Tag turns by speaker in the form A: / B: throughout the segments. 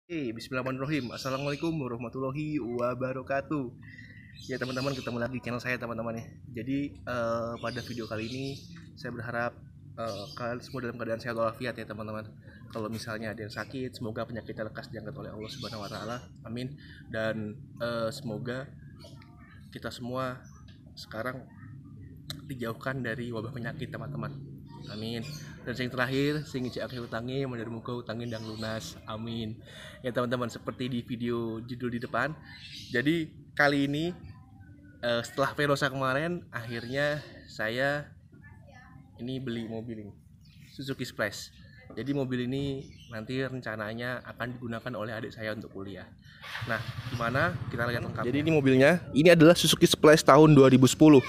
A: Bismillahirrahmanirrahim. Assalamualaikum warahmatullahi wabarakatuh. Ya teman-teman, ketemu lagi channel saya teman-teman ya. Jadi pada video kali ini saya berharap kalian semua dalam keadaan sehat walafiat ya teman-teman. Kalau misalnya ada yang sakit, semoga penyakitnya lekas diangkat oleh Allah Subhanahu Wa Taala. Amin. Dan semoga kita semua sekarang dijauhkan dari wabah penyakit teman-teman. Amin. Dan yang terakhir, sing ijek akhir utangi, modern muga utangin dan lunas. Amin. Ya teman-teman, seperti di video judul di depan. Jadi kali ini setelah Verosa kemarin, akhirnya saya ini beli mobil ini, Suzuki Splash. Jadi mobil ini nanti rencananya akan digunakan oleh adik saya untuk kuliah. Nah, gimana? Kita lihat lengkapnya. Jadi ini mobilnya, ini adalah Suzuki Splash tahun 2010.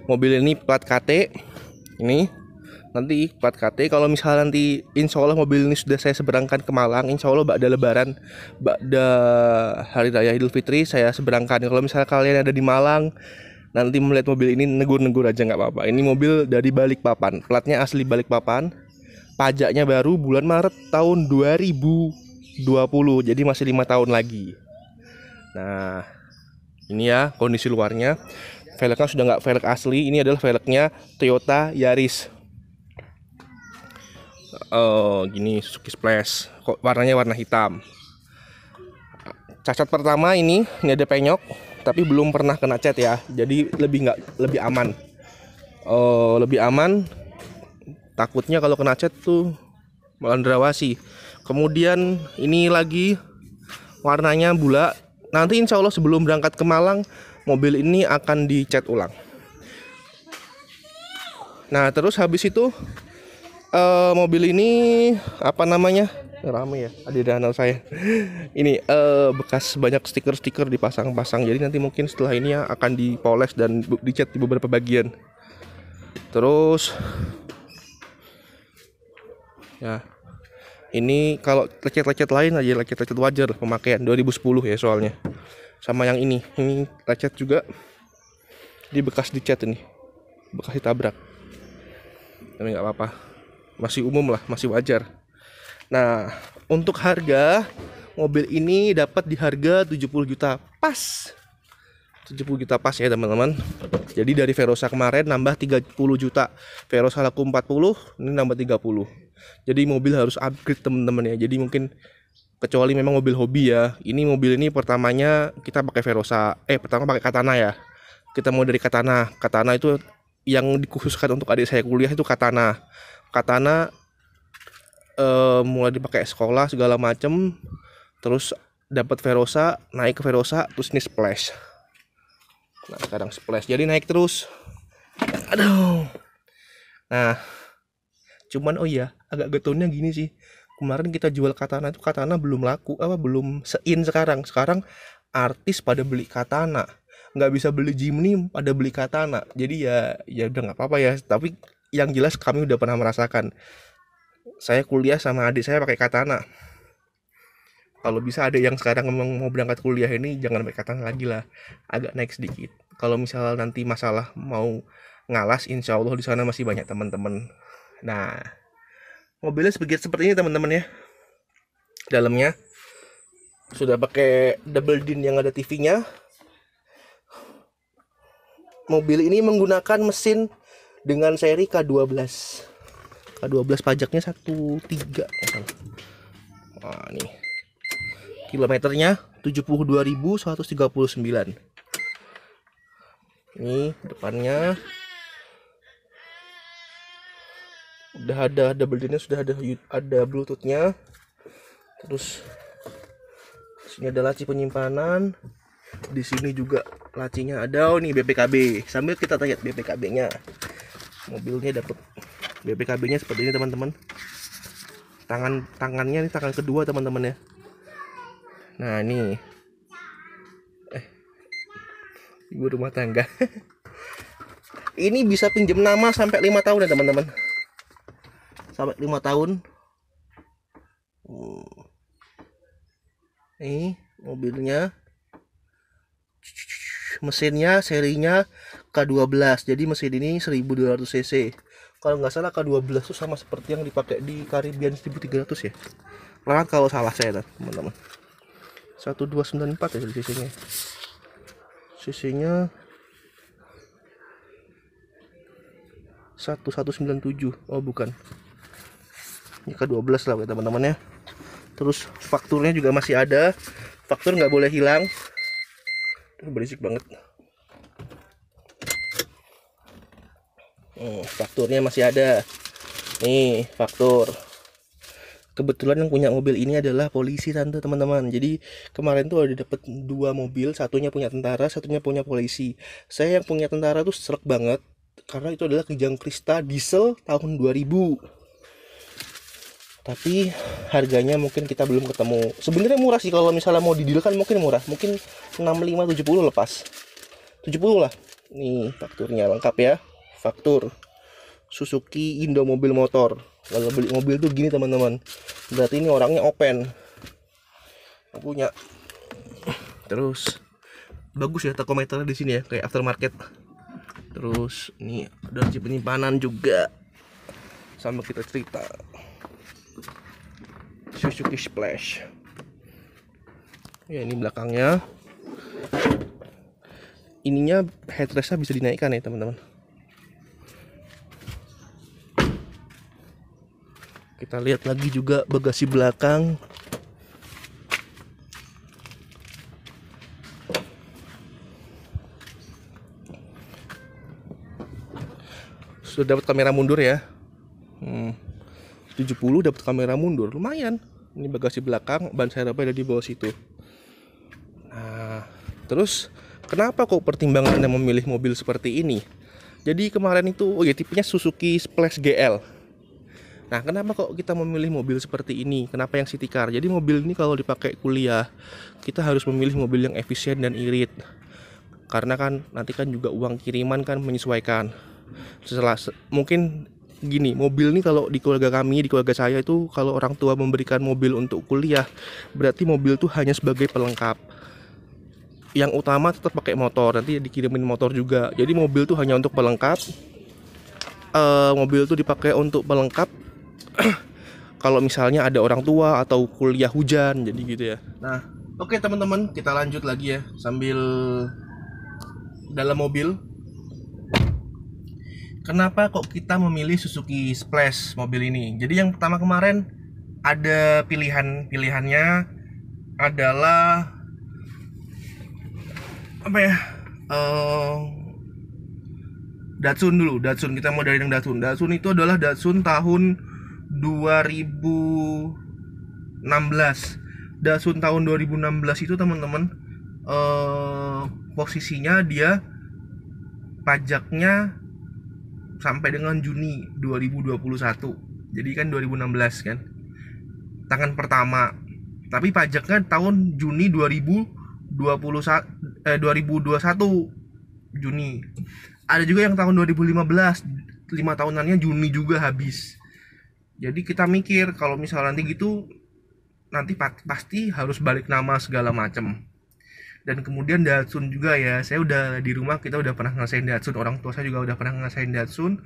A: Mobil ini plat KT. Ini nanti plat KT. Kalau misalnya nanti insya Allah mobil ini sudah saya seberangkan ke Malang, insya Allah ba'da lebaran, ba'da hari raya Idul Fitri saya seberangkan. Kalau misalnya kalian ada di Malang nanti melihat mobil ini, negur-negur aja nggak apa-apa. Ini mobil dari Balikpapan, platnya asli Balikpapan, pajaknya baru bulan Maret tahun 2020, jadi masih 5 tahun lagi. Nah ini ya kondisi luarnya. Velgnya sudah nggak velg asli, ini adalah velgnya Toyota Yaris. Gini Suzuki Splash, kok warnanya warna hitam. Cacat pertama ini ada penyok, tapi belum pernah kena cat ya, jadi lebih aman. Lebih aman. Takutnya kalau kena cat tuh melandrawasi. Kemudian ini lagi warnanya bula. Nanti insya Allah sebelum berangkat ke Malang, mobil ini akan dicat ulang. Nah terus habis itu mobil ini apa namanya, rame ya adik-adik saya ini bekas banyak stiker-stiker dipasang-pasang, jadi nanti mungkin setelah ini ya akan dipoles dan dicat di beberapa bagian. Terus ya ini kalau lecet-lecet lain aja, lecet-lecet wajar pemakaian 2010 ya soalnya. Sama yang ini lecet juga, di bekas dicat ini, bekas ditabrak, tapi nggak apa-apa, masih umum lah, masih wajar. Nah untuk harga mobil ini dapat di harga 70 juta pas, 70 juta pas ya teman-teman. Jadi dari Verosa kemarin nambah 30 juta, Verosa laku 40, ini nambah 30. Jadi mobil harus upgrade teman-teman ya. Jadi mungkin kecuali memang mobil hobi ya. Ini mobil ini pertamanya kita pakai Verosa, pertama pakai Katana ya. Kita mau dari Katana. Katana itu yang dikhususkan untuk adik saya kuliah itu Katana. Katana mulai dipakai sekolah segala macem. Terus dapat Verosa, naik ke Verosa, terus ini Splash. Nah sekarang Splash, jadi naik terus. Aduh. Nah cuman oh iya, agak getolnya gini sih. Kemarin kita jual Katana itu, Katana belum laku, belum sein sekarang. Sekarang artis pada beli Katana, nggak bisa beli Jimny pada beli Katana. Jadi ya udah nggak apa-apa ya. Tapi yang jelas kami udah pernah merasakan. Saya kuliah sama adik saya pakai Katana. Kalau bisa ada yang sekarang memang mau berangkat kuliah ini jangan pakai Katana lagi lah, agak naik sedikit. Kalau misalnya nanti masalah mau ngalas, insya Allah di sana masih banyak teman-teman. Nah mobilnya seperti ini teman-teman ya. Dalamnya sudah pakai double din yang ada TV-nya. Mobil ini menggunakan mesin dengan seri K12. K12 pajaknya 13. Wah, nih. Kilometernya 72.139. Ini depannya udah ada double dinnya, sudah ada bluetoothnya. Terus sini ada laci penyimpanan, di sini juga lacinya ada. Oh nih BPKB, sambil kita lihat BPKB-nya. Mobilnya dapat BPKB-nya seperti ini teman-teman. Tangannya ini tangan kedua teman-teman ya. Nah ini ibu rumah tangga. Ini bisa pinjam nama sampai 5 tahun ya teman-teman, sampai 5 tahun. Ini mobilnya, mesinnya serinya K12, jadi mesin ini 1200 cc. Kalau nggak salah K12 itu sama seperti yang dipakai di Caribbean 1300 ya. Lewat kalau salah saya teman-teman. 1294 ya cc-nya. Cc-nya 1197. Oh bukan, ini ke-12 lah ya teman-teman ya. Terus fakturnya juga masih ada, faktur nggak boleh hilang. Berisik banget. Fakturnya masih ada nih, faktur. Kebetulan yang punya mobil ini adalah polisi tante teman-teman. Jadi kemarin tuh ada dapat 2 mobil, satunya punya tentara, satunya punya polisi. Saya yang punya tentara tuh srek banget karena itu adalah Kijang Krista diesel tahun 2000. Tapi harganya mungkin kita belum ketemu. Sebenarnya murah sih, kalau misalnya mau dideal kan mungkin murah, mungkin 65-70 lepas. 70 lah. Nih fakturnya lengkap ya. Faktur Suzuki Indo Mobil Motor. Kalau beli mobil tuh gini teman-teman, berarti ini orangnya open, punya. Terus bagus ya takometernya di sini ya, kayak aftermarket. Terus ini ada penyimpanan juga. Sama kita cerita Suzuki Splash. Ya ini belakangnya. Ininya headrestnya bisa dinaikkan ya teman-teman. Kita lihat lagi juga bagasi belakang. Sudah dapat kamera mundur ya. 70 dapat kamera mundur, lumayan. Ini bagasi belakang, ban serepnya ada di bawah situ. Nah, terus kenapa kok pertimbangannya memilih mobil seperti ini? Jadi kemarin itu, oh ya, tipenya Suzuki Splash GL. Nah, kenapa kok kita memilih mobil seperti ini? Kenapa yang city car? Jadi mobil ini kalau dipakai kuliah, kita harus memilih mobil yang efisien dan irit. Karena kan nanti kan juga uang kiriman kan menyesuaikan. Mungkin gini, mobil ini kalau di keluarga kami, di keluarga saya itu, kalau orang tua memberikan mobil untuk kuliah, berarti mobil itu hanya sebagai pelengkap. Yang utama tetap pakai motor, nanti dikirimin motor juga. Jadi mobil itu hanya untuk pelengkap. Mobil itu dipakai untuk pelengkap kalau misalnya ada orang tua atau kuliah hujan, jadi gitu ya. Nah, oke teman-teman, kita lanjut lagi ya sambil dalam mobil. Kenapa kok kita memilih Suzuki Splash mobil ini? Jadi yang pertama kemarin ada pilihannya adalah apa ya? Datsun dulu, Datsun. Kita mau dari yang Datsun. Datsun itu adalah Datsun tahun 2016. Datsun tahun 2016 itu teman-teman, posisinya dia pajaknya sampai dengan Juni 2021. Jadi kan 2016 kan, tangan pertama. Tapi pajaknya tahun Juni 2021 Juni. Ada juga yang tahun 2015, 5 tahunannya Juni juga habis. Jadi kita mikir kalau misalnya nanti gitu, nanti pasti harus balik nama segala macam. Dan kemudian Datsun juga ya, saya udah di rumah, kita udah pernah ngerasain Datsun, orang tua saya juga udah pernah ngerasain Datsun.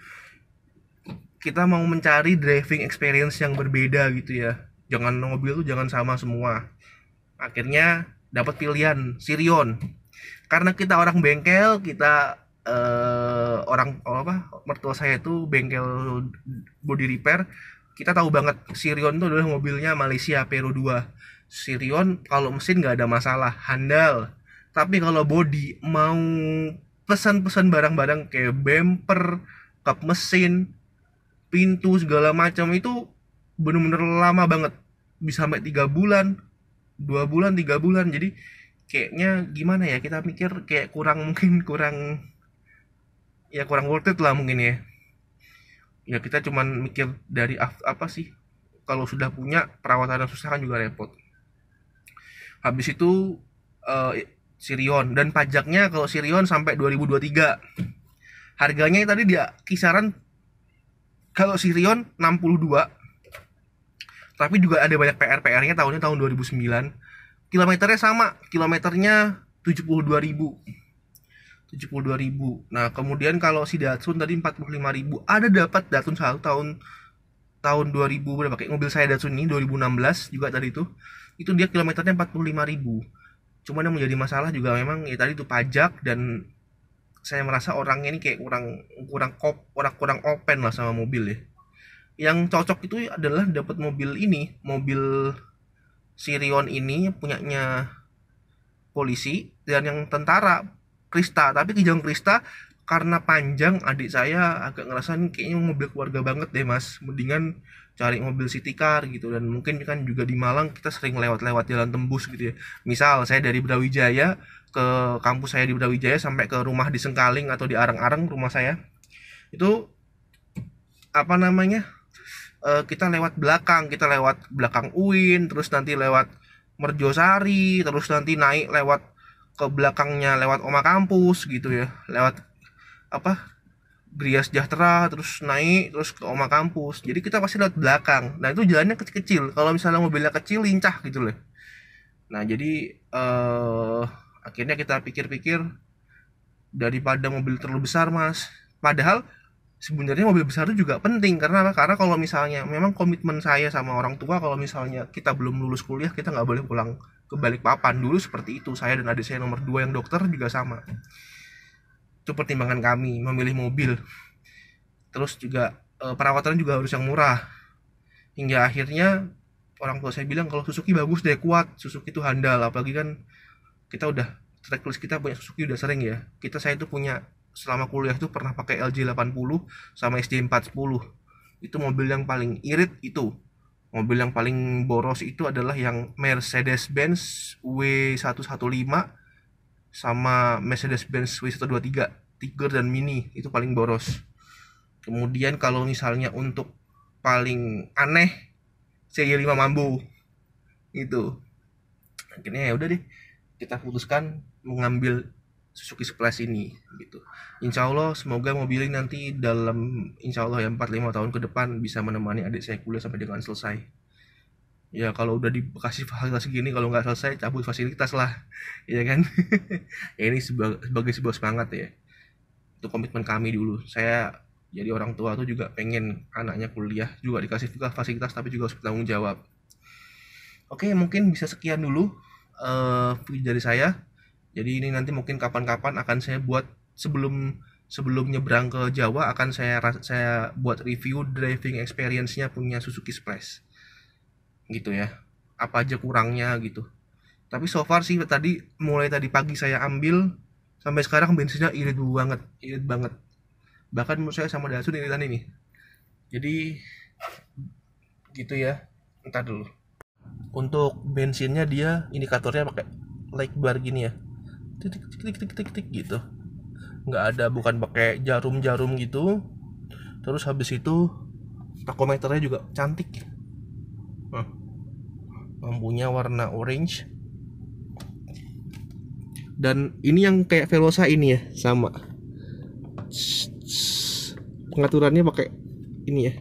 A: Kita mau mencari driving experience yang berbeda gitu ya, jangan mobil tuh jangan sama semua. Akhirnya dapat pilihan Sirion. Karena kita orang bengkel, kita mertua saya itu bengkel body repair, kita tahu banget Sirion itu adalah mobilnya Malaysia Peru 2. Sirion kalau mesin nggak ada masalah, handal. Tapi kalau body mau pesan-pesan barang-barang kayak bumper, kap mesin, pintu segala macam itu bener-bener lama banget, bisa sampai 3 bulan, 2 bulan, 3 bulan. Jadi kayaknya gimana ya, kita mikir kayak kurang worth it lah mungkin ya. Ya kita cuman mikir dari apa sih, kalau sudah punya perawatan yang susah kan juga repot. Habis itu Sirion, dan pajaknya kalau Sirion sampai 2023. Harganya tadi dia kisaran, kalau Sirion 62, tapi juga ada banyak PR-nya, tahun 2009. Kilometernya sama, kilometernya 72.000. Nah kemudian kalau si Datsun tadi 45.000, ada dapat Datsun 1 tahun tahun 2000 berapa, kayak mobil saya Datsun ini 2016 juga tadi itu dia kilometernya 45.000. Cuman yang menjadi masalah juga memang ya tadi itu pajak, dan saya merasa orangnya ini kayak kurang open lah sama mobil ya. Yang cocok itu adalah dapat mobil ini, mobil Sirion ini punyanya polisi, dan yang tentara Krista. Tapi Kijang Krista karena panjang, adik saya agak ngerasa nih kayaknya mobil keluarga banget deh mas, mendingan cari mobil city car gitu. Dan mungkin kan juga di Malang kita sering lewat-lewat jalan tembus gitu ya, misal saya dari Brawijaya ke kampus saya di Brawijaya sampai ke rumah di Sengkaling atau di Areng-Areng rumah saya itu apa namanya, kita lewat belakang UIN, terus nanti lewat Merjosari, terus nanti naik lewat ke belakangnya lewat Oma Kampus gitu ya, lewat apa Gria Sejahtera, terus naik terus ke Oma Kampus. Jadi kita pasti lewat belakang. Nah itu jalannya kecil-kecil. Kalau misalnya mobilnya kecil lincah gitu loh. Nah jadi akhirnya kita pikir-pikir daripada mobil terlalu besar mas. Padahal sebenarnya mobil besar itu juga penting karena apa? Karena kalau misalnya memang komitmen saya sama orang tua, kalau misalnya kita belum lulus kuliah kita nggak boleh pulang ke Balikpapan. Dulu seperti itu, saya dan adik saya nomor 2 yang dokter juga sama. Itu pertimbangan kami memilih mobil. Terus juga perawatannya juga harus yang murah. Hingga akhirnya orang tua saya bilang kalau Suzuki bagus deh, kuat, Suzuki itu handal. Apalagi kan kita udah tracklist kita punya Suzuki udah sering ya. Saya itu punya selama kuliah tuh pernah pakai LJ 80 sama SD 410. Itu mobil yang paling irit itu. Mobil yang paling boros itu adalah yang Mercedes-Benz W115 sama Mercedes-Benz W123 Tiger dan Mini, itu paling boros. Kemudian kalau misalnya untuk paling aneh CY5 Mambo itu. Akhirnya ya udah deh, kita putuskan mengambil Suzuki Splash ini gitu. Insya Allah semoga mobil ini nanti dalam insya Allah ya 4-5 tahun ke depan bisa menemani adik saya kuliah sampai dengan selesai. Ya kalau udah dikasih fasilitas gini, kalau nggak selesai cabut fasilitas lah, ya kan. Ya ini sebagai sebuah semangat ya. Itu komitmen kami dulu. Saya jadi orang tua tuh juga pengen anaknya kuliah juga dikasih juga fasilitas, tapi juga harus bertanggung jawab. Oke, mungkin bisa sekian dulu video dari saya. Jadi ini nanti mungkin kapan-kapan akan saya buat sebelum nyebrang ke Jawa, akan saya buat review driving experience-nya punya Suzuki Splash. Gitu ya. Apa aja kurangnya gitu. Tapi so far sih mulai tadi pagi saya ambil sampai sekarang bensinnya irit banget. Bahkan menurut saya sama Datsun iritan ini. Jadi gitu ya. Entar dulu. Untuk bensinnya dia indikatornya pakai light bar gini ya. Tik gitu. Nggak ada, bukan pakai jarum gitu. Terus habis itu takometernya juga cantik. Lampunya warna orange. Dan ini yang kayak Velosa ini ya, sama. Pengaturannya pakai ini ya.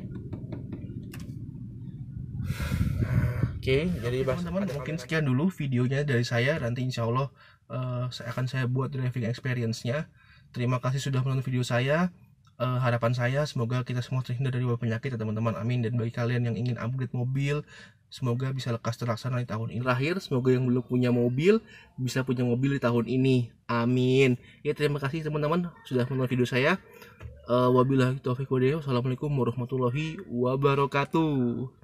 A: Oke, jadi teman-teman mungkin sekian dulu videonya dari saya. Nanti insya Allah saya buat driving experience-nya. Terima kasih sudah menonton video saya. Harapan saya semoga kita semua terhindar dari wabah penyakit ya teman-teman, amin. Dan bagi kalian yang ingin upgrade mobil, semoga bisa lekas terlaksana di tahun ini. Terakhir, semoga yang belum punya mobil bisa punya mobil di tahun ini, amin. Ya terima kasih teman-teman sudah menonton video saya. Wabillahi taufiq walhidayah. Wassalamualaikum warahmatullahi wabarakatuh.